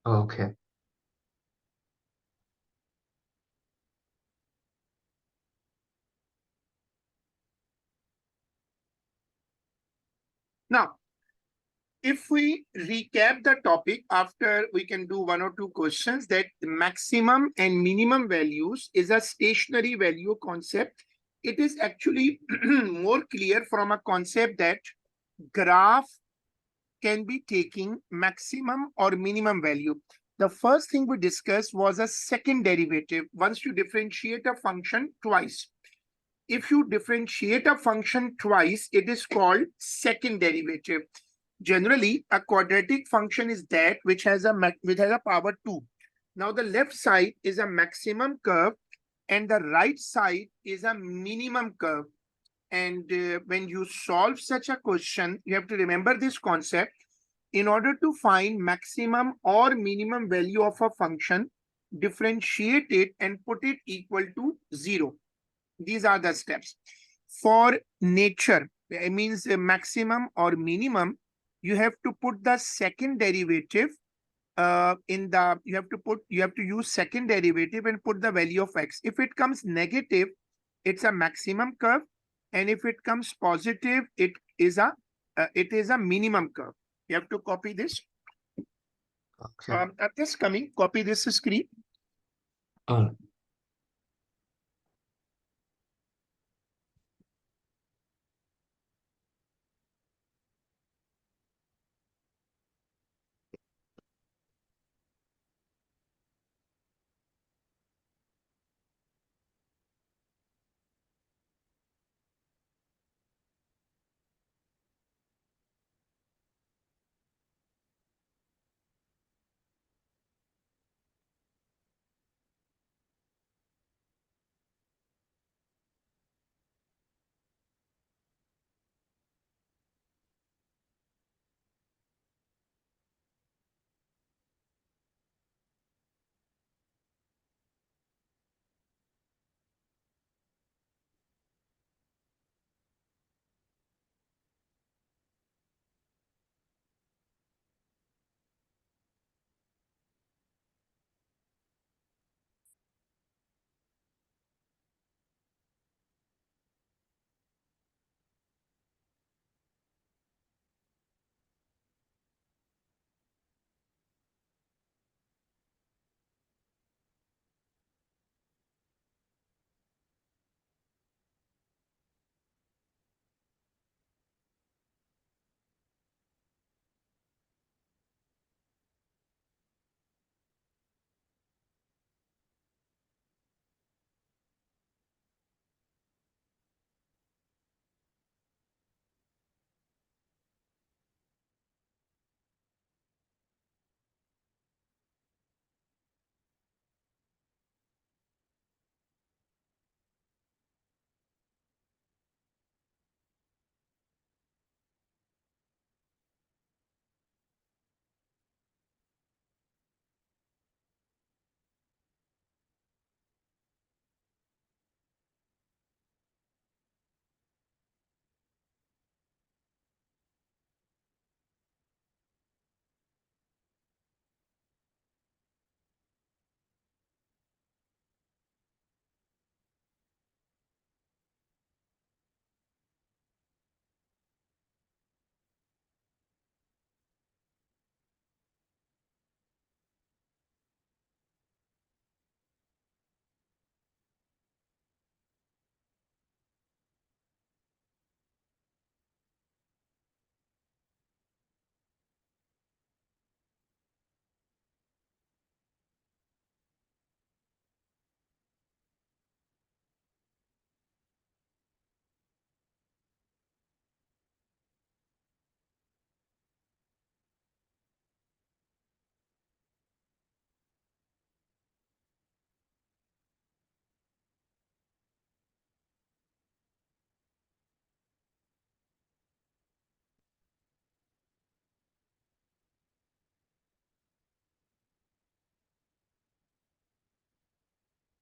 Okay. Now, if we recap the topic after, we can do one or two questions. That maximum and minimum values is a stationary value concept. It is actually more clear from a concept that graph can be taking maximum or minimum value. The first thing we discussed was a second derivative. Once you differentiate a function twice, if you differentiate a function twice, it is called second derivative. Generally, a quadratic function is that which has a power 2. Now, the left side is a maximum curve and the right side is a minimum curve. And when you solve such a question, you have to remember this concept. In order to find maximum or minimum value of a function, differentiate it and put it equal to 0. These are the steps. For nature, it means maximum or minimum, you have to put the second derivative you have to use second derivative and put the value of x. If it comes negative, it's a maximum curve, and if it comes positive, it is a minimum curve. You have to copy this. Okay. At this coming, copy this screen. Uh,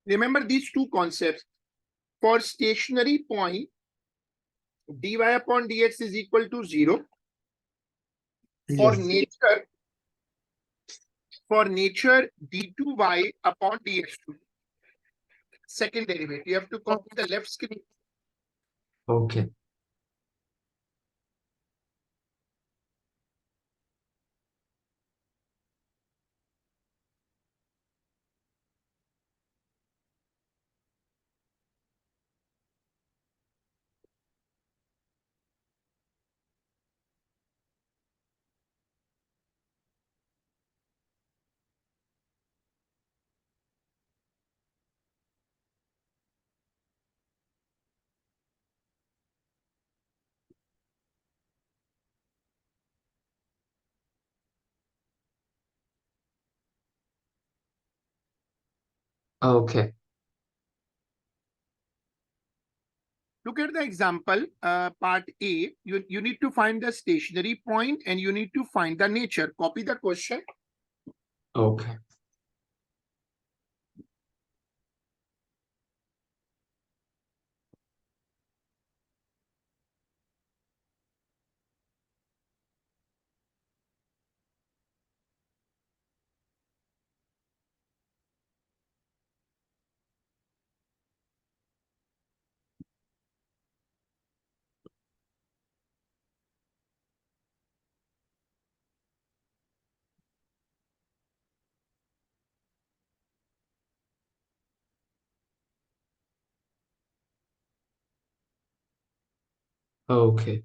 Remember these two concepts. For stationary point, dy upon dx is equal to 0. For yes. nature, for nature d2y upon dx2. Second derivative. You have to copy the left screen. Okay. Okay. Look at the example, part A. You need to find the stationary point and you need to find the nature. Copy the question. Okay. Okay.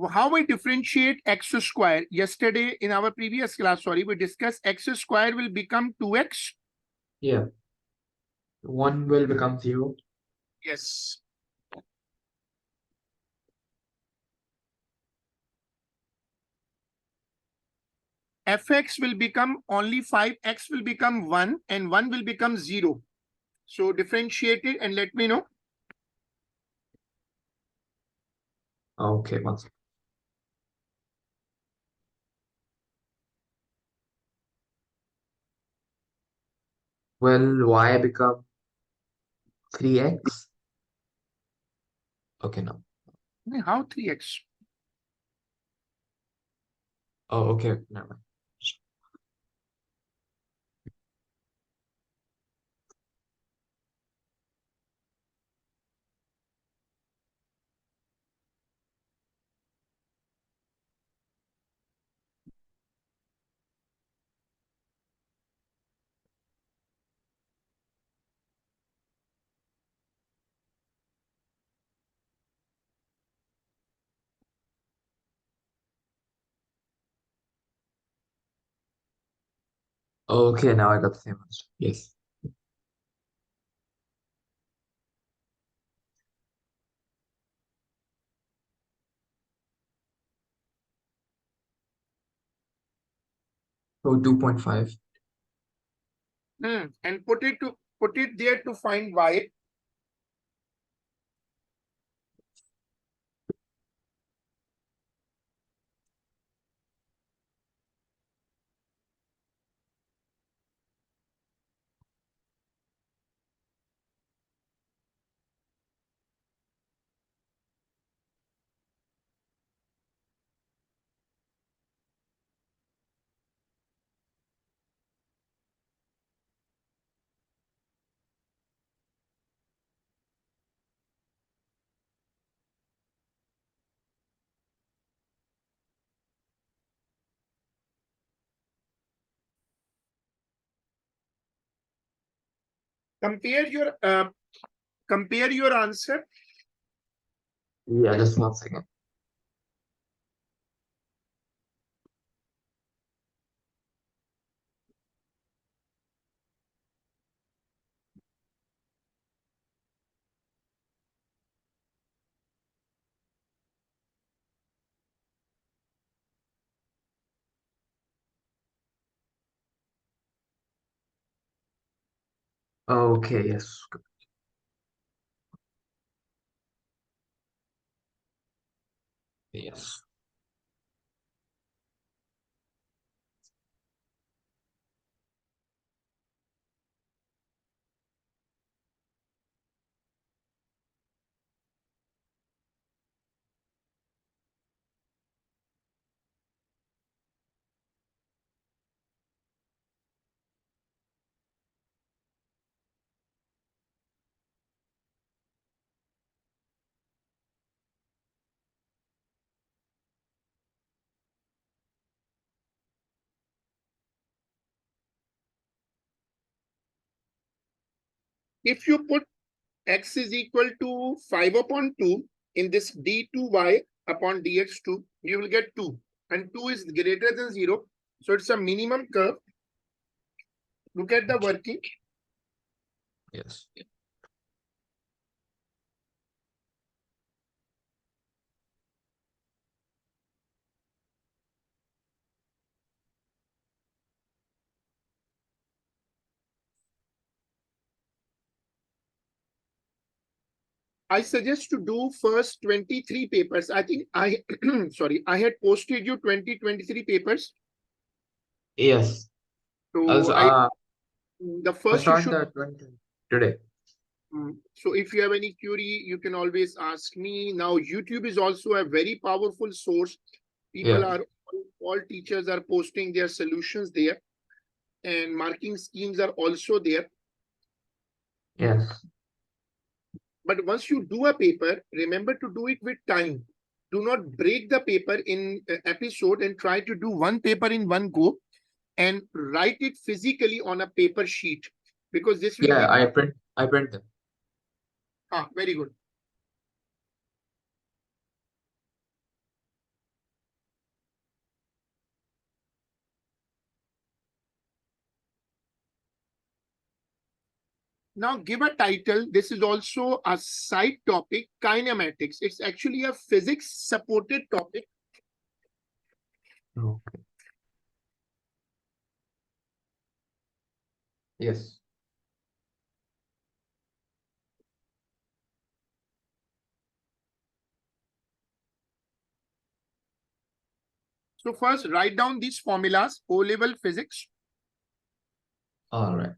How we differentiate x square? Yesterday in our previous class, sorry, we discussed x square will become 2x. Yeah. 1 will become 0. Yes. Fx will become only 5, x will become 1, and 1 will become 0. So differentiate it and let me know. Okay. 1 second. Will y become 3x? Okay, no. How 3x? Oh, okay. Never mind. Okay, now I got the same answer. Yes. So 2.5. And put it there to find y. Compare your answer. Yeah, just 1 second. Okay, yes. Yes. If you put x is equal to 5 upon 2 in this d2y upon dx2, you will get 2. And 2 is greater than 0. So it's a minimum curve. Look at the working. Yes. I suggest to do first 23 papers. I think sorry, I had posted you 23 papers. Yes. So Also, the I'll first you start should. the 20 today. So if you have any query, you can always ask me. Now, YouTube is also a very powerful source. People Yeah. are, all teachers are posting their solutions there, and marking schemes are also there. Yes. But once you do a paper, remember to do it with time. Do not break the paper in episode and try to do one paper in one go and write it physically on a paper sheet, because this will Yeah, give you. I print them. Very good. Now give a title. This is also a side topic, kinematics. It's actually a physics supported topic. Okay. Yes. So first write down these formulas, O-level physics. All right.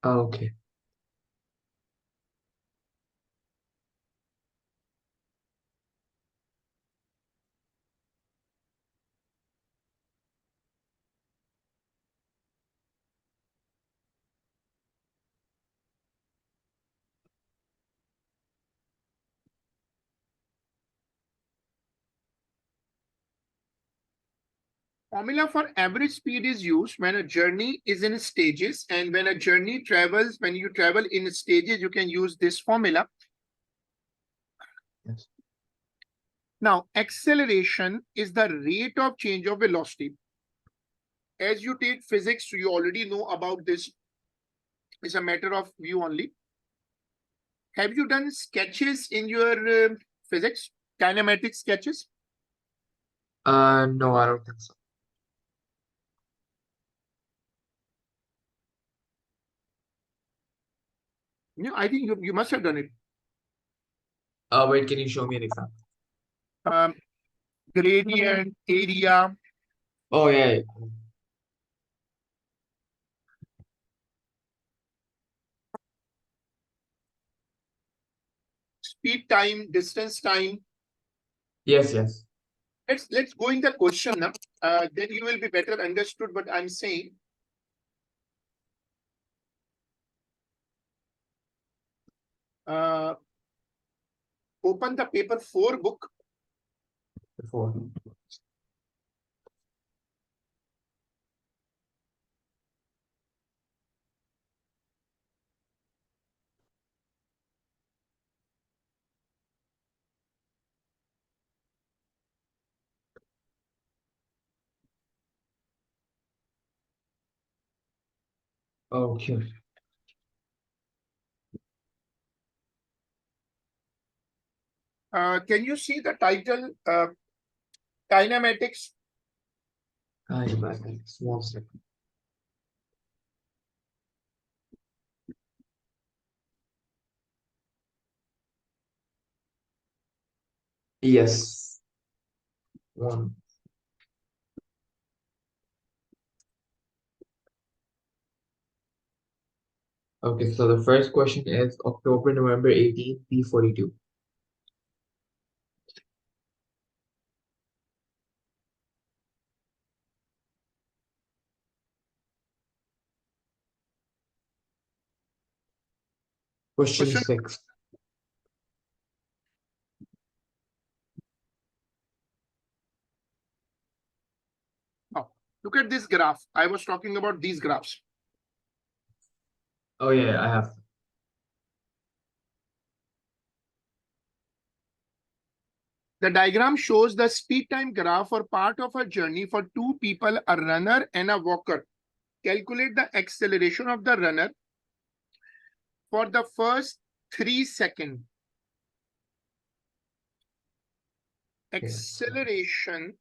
Okay. Formula for average speed is used when a journey is in stages, and when a journey travels, when you travel in stages, you can use this formula. Yes. Now, acceleration is the rate of change of velocity. As you take physics, you already know about this. It's a matter of view only. Have you done sketches in your physics, kinematic sketches? No, I don't think so. Yeah, I think you must have done it. Wait, can you show me an example? Um, Gradient, area, Oh, yeah, yeah. speed time, distance time. Yes, yes. Let's go in the question now. Then you will be better understood what I'm saying. Uh, Open the paper 4 book. Before. Okay. Can you see the title, Kinematics? Kinematics. 1 second. Yes. One. Okay, so the first question is October, November 18, P42. Question Question. 6. Oh, look at this graph. I was talking about these graphs. Oh yeah, I have. The diagram shows the speed time graph or part of a journey for two people, a runner and a walker. Calculate the acceleration of the runner for the first 3 seconds. Okay. Acceleration.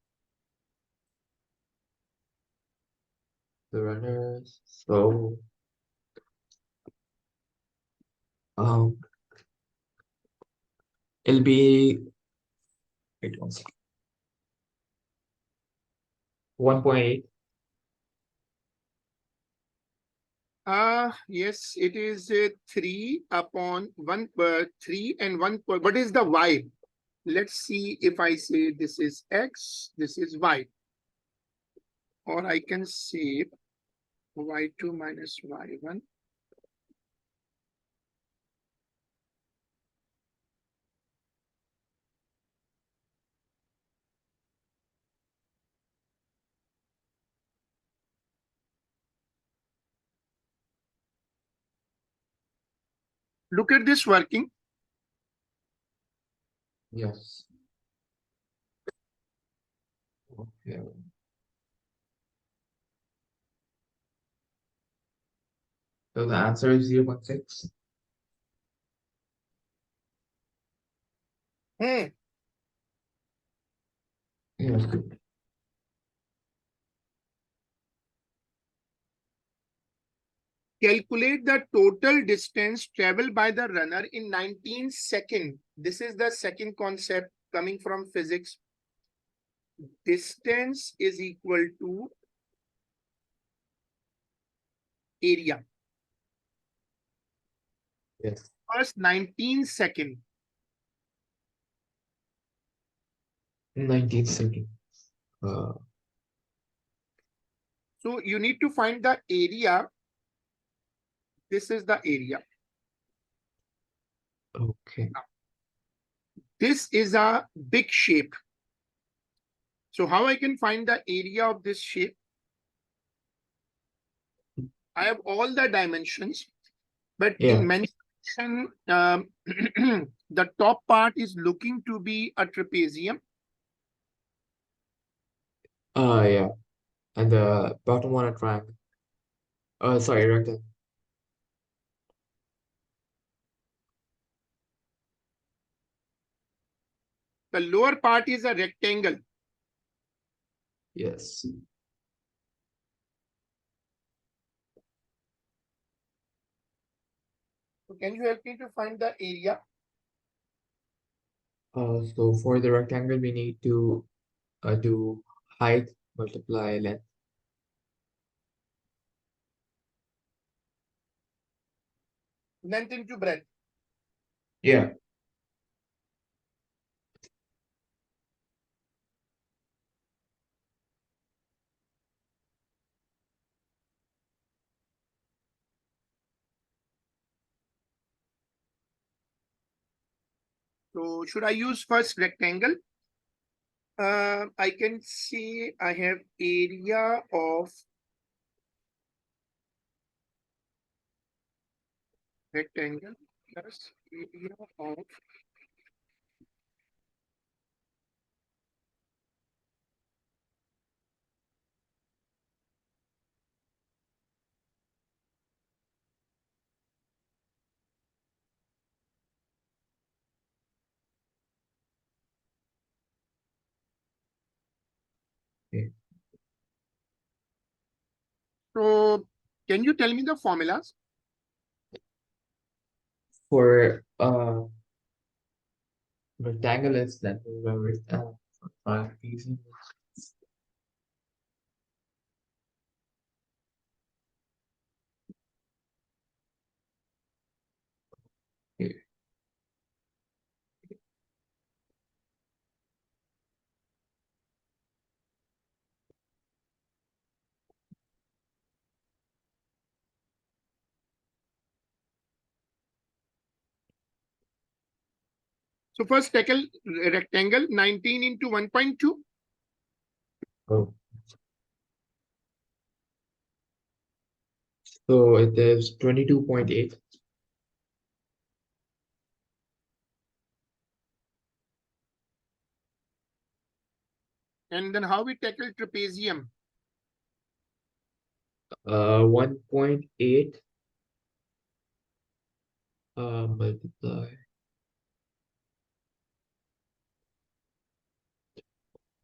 The runners. So um it'll be wait 1 second. 1.8. Yes, it is 3 upon 1 3 and 1. What is the y? Let's see if I say this is x, this is y. Or I can say y2 minus y1. Look at this working. Yes. Okay. So the answer is 0.6. Hmm. Yes. Calculate the total distance traveled by the runner in 19 seconds. This is the second concept coming from physics. Distance is equal to area. Yes. First 19 seconds. 19 seconds. Uh, So you need to find the area. This is the area. okay. This is a big shape. So how I can find the area of this shape? I have all the dimensions, but Yeah. in mention, the top part is looking to be a trapezium. Yeah. And the bottom one a triangle. Sorry, rectangle. The lower part is a rectangle. Yes. So can you help me to find the area? So for the rectangle, we need to do height multiply length. Length into breadth. Yeah. So should I use first rectangle? I can see I have area of rectangle plus area of Okay. so can you tell me the formulas? For rectangle is that for easy. Okay. So first tackle rectangle 19 into 1.2. Oh. So it is 22.8. And then how we tackle trapezium? 1.8 multiply.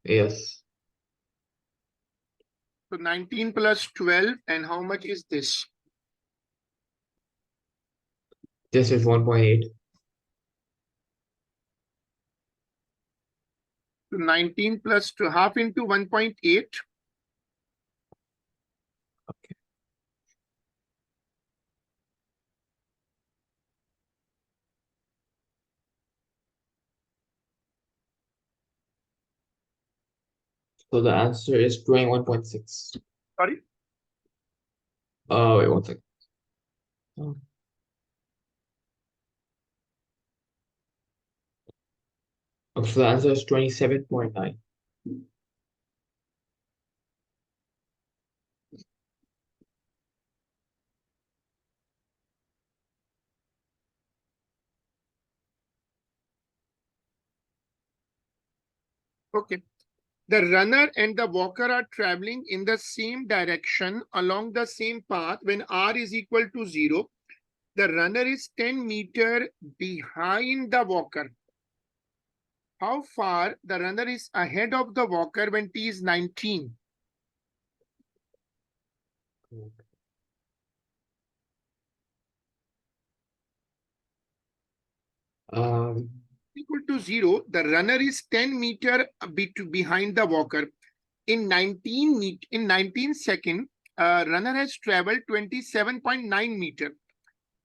Yes. So 19 plus 12, and how much is this? This is 1.8. So 19 plus 2, half into 1.8. Okay. So the answer is 21.6. Sorry, Wait one second. Oh. Okay, so the answer is 27.9. okay. The runner and the walker are traveling in the same direction along the same path when r is equal to 0. The runner is 10 meters behind the walker. How far the runner is ahead of the walker when t is 19? Um, Equal to 0, the runner is 10 meters behind the walker. In 19 seconds, runner has traveled 27.9 meters.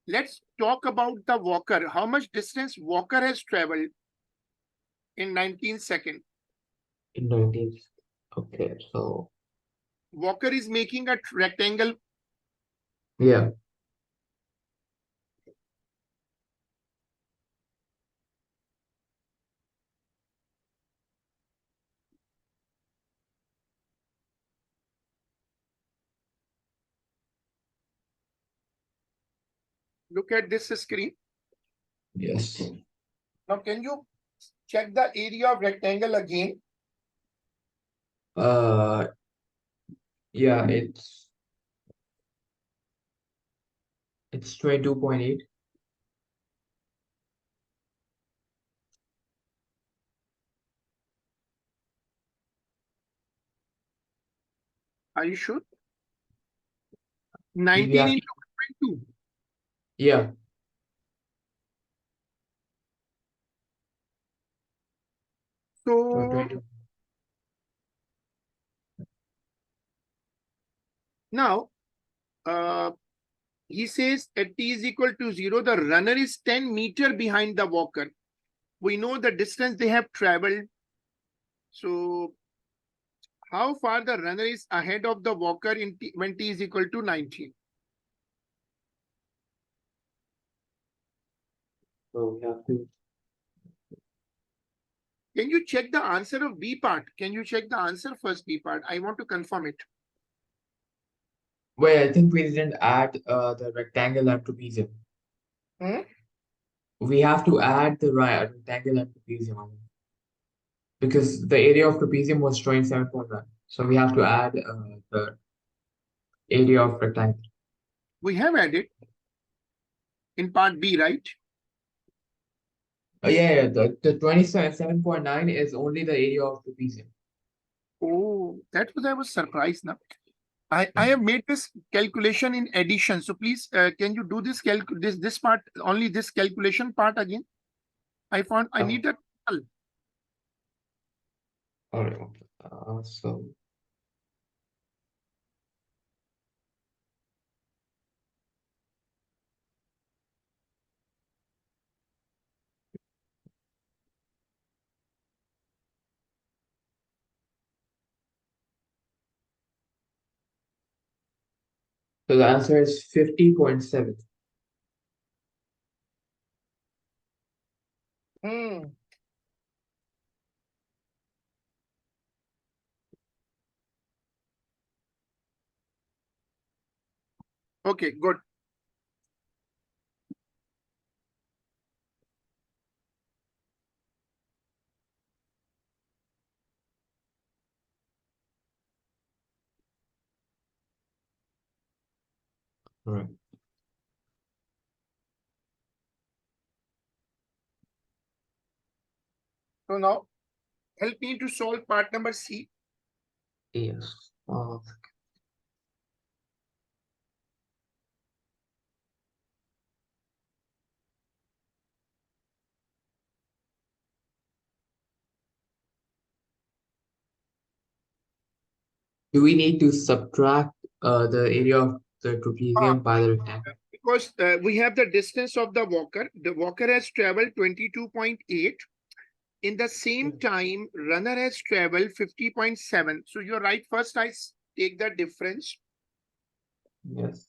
Let's talk about the walker. How much distance walker has traveled in 19 seconds? in 19. Okay, so Walker is making a rectangle. yeah. Look at this screen. Yes. Now, can you check the area of rectangle again? Uh, yeah, it's 22.8. Are you sure? 19 Yeah, into 1.2. yeah. So 22. now, he says at t is equal to 0, the runner is 10 meters behind the walker. We know the distance they have traveled. So how far the runner is ahead of the walker when t is equal to 19? So we have to Can you check the answer of B part? Can you check the answer first, B part? I want to confirm it. Wait, I think we didn't add the rectangle and trapezium. Hmm? We have to add the rectangle and trapezium because the area of trapezium was 27.9. So we have to add the area of rectangle. We have added in part B, right? Yeah, the 27.9 is only the area of trapezium. Oh, that was I was surprised now. I have made this calculation in addition. So please, can you do this part, only this calculation part again? I found I Okay. need a All right. So the answer is 50.7. Hmm. Okay, good. All right. So now help me to solve part number C. Yes. Do we need to subtract the area of the Ah, trapezium by the rectangle? because we have the distance of the walker. The walker has traveled 22.8. In the same time, runner has traveled 50.7. So you're right. First, take the difference. Yes.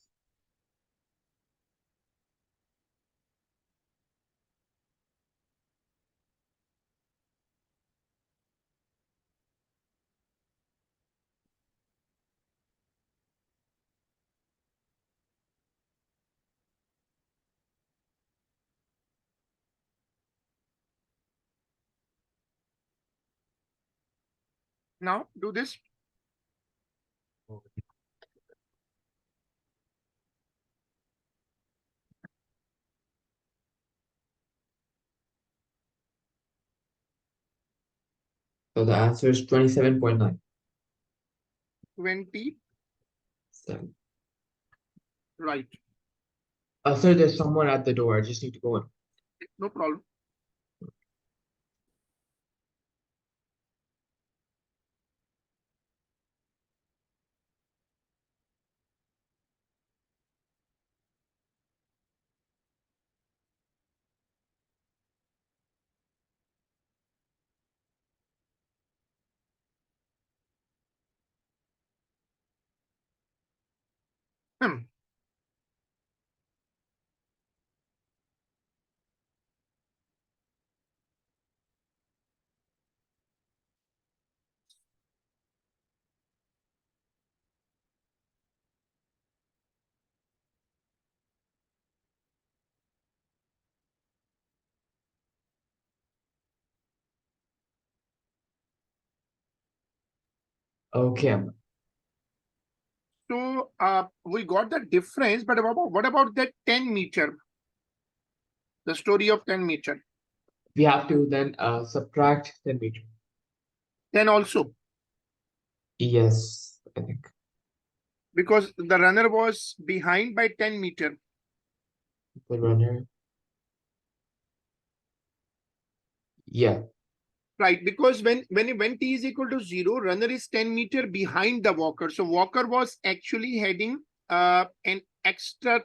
Now do this. So the answer is 27.9. 20. Seven. Right. So there's someone at the door. I just need to go in. No problem. Hmm. Okay. So we got the difference, but what about that 10 meter? The story of 10 meter. We have to then subtract 10 meter. Then also, Yes, I think. because the runner was behind by 10 meter. The runner. Yeah. Right, because when t is equal to 0, runner is 10 meter behind the walker. So walker was actually heading an extra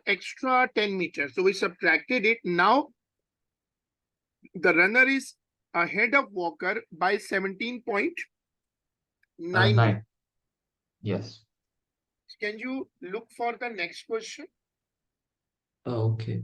10 meters. So we subtracted it. Now the runner is ahead of walker by 17.9 meters. 9. Yes. Can you look for the next question? Okay.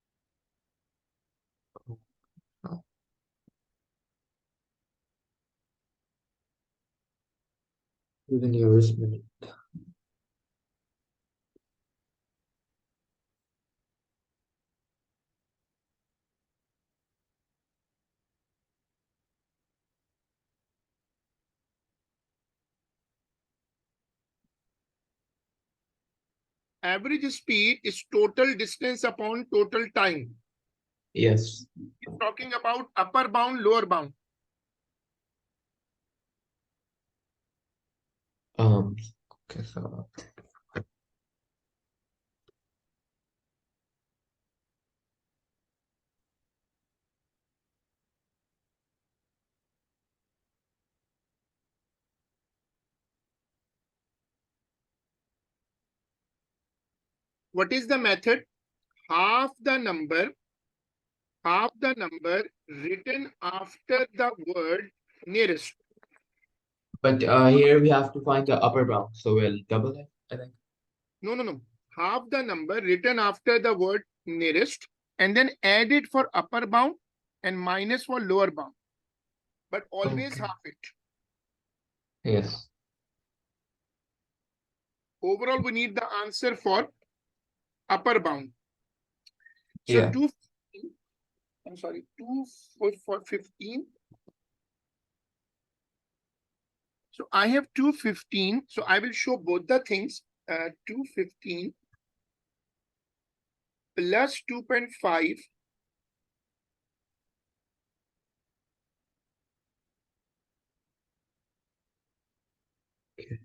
to the nearest minute. Average speed is total distance upon total time. Yes. It's talking about upper bound, lower bound. Okay, so What is the method? Half the number written after the word nearest. but here we have to find the upper bound, so we'll double it, I think. No. Half the number written after the word nearest and then add it for upper bound and minus for lower bound. But always Okay. half it. Yes. Overall, we need the answer for upper bound. So Yeah. 215, I'm sorry, 2 for 15. So I have 215. So I will show both the things. 215 plus 2.5 Okay.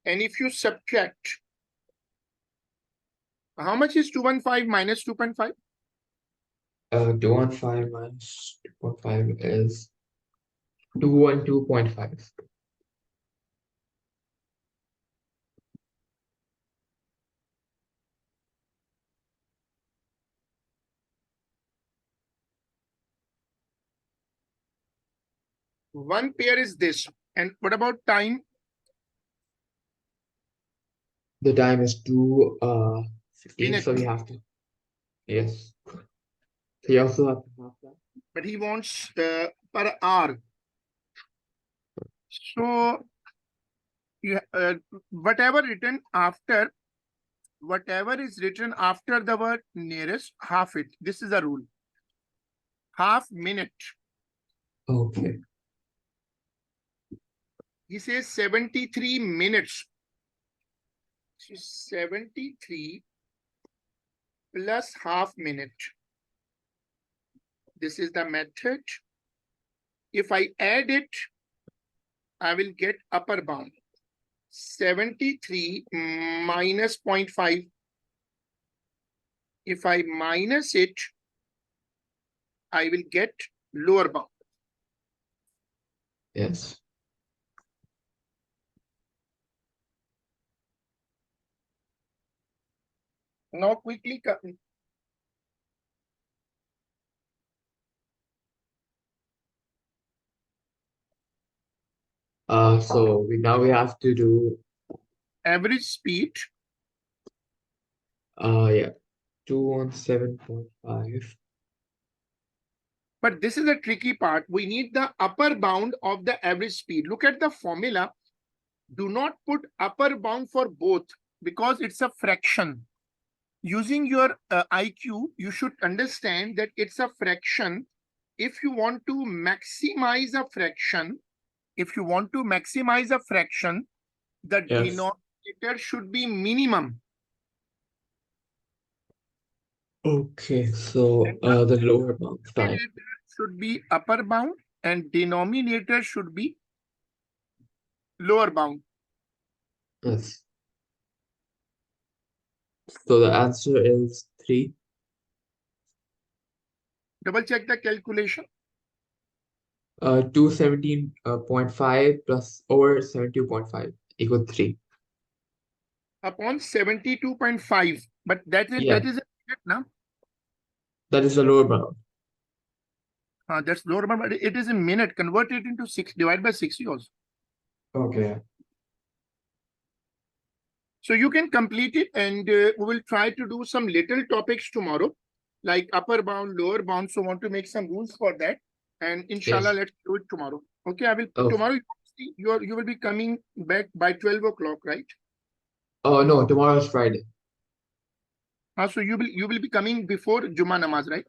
and if you subtract, how much is 215 minus 2.5? 215 minus 2.5 is 212.5. One pair is this. And what about time? The time is 2:15, Minute. so we have to. Yes. So you also have to have that. But he wants per hour. So you whatever is written after the word nearest, half it. This is a rule. Half minute. Okay. He says 73 minutes. So 73 plus half minute. This is the method. If I add it, I will get upper bound. 73 minus 0.5. If I minus it, I will get lower bound. Yes. Now quickly So we have to do average speed. yeah, 217.5. But this is the tricky part. We need the upper bound of the average speed. Look at the formula. Do not put upper bound for both because it's a fraction. Using your IQ, you should understand that it's a fraction. If you want to maximize a fraction, the Yes. denominator should be minimum. Okay, so And the the lower bound time. numerator should be upper bound and denominator should be lower bound. Yes. So the answer is 3. Double check the calculation. 217.5 plus over 72.5 equal 3. Upon 72.5. But that is Yeah, a minute now. that is the lower bound. That's lower bound, but it is a minute. Convert it into 6, divide by 60 also. Okay. So you can complete it and we will try to do some little topics tomorrow. like upper bound, lower bound. So want to make some rules for that. And inshallah, Yes. let's do it tomorrow. Okay, I will Oh, tomorrow you will be coming back by 12 o'clock, right? no, tomorrow is Friday. So you will be coming before Juma namaz, right?